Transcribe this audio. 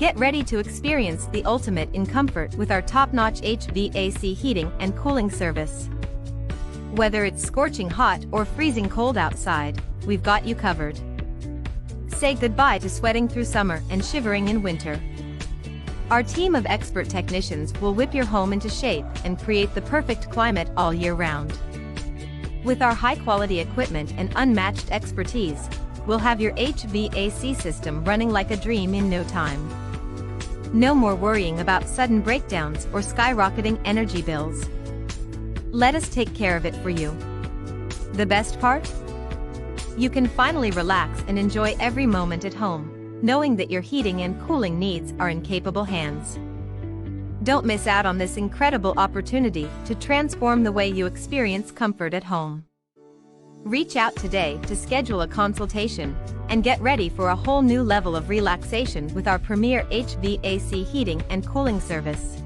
Get ready to experience the ultimate in comfort with our top-notch HVAC heating and cooling service. Whether it's scorching hot or freezing cold outside, we've got you covered. Say goodbye to sweating through summer and shivering in winter. Our team of expert technicians will whip your home into shape and create the perfect climate all year round. With our high-quality equipment and unmatched expertise, we'll have your HVAC system running like a dream in no time. No more worrying about sudden breakdowns or skyrocketing energy bills. Let us take care of it for you. The best part? You can finally relax and enjoy every moment at home, knowing that your heating and cooling needs are in capable hands. Don't miss out on this incredible opportunity to transform the way you experience comfort at home. Reach out today to schedule a consultation and get ready for a whole new level of relaxation with our premier HVAC heating and cooling service.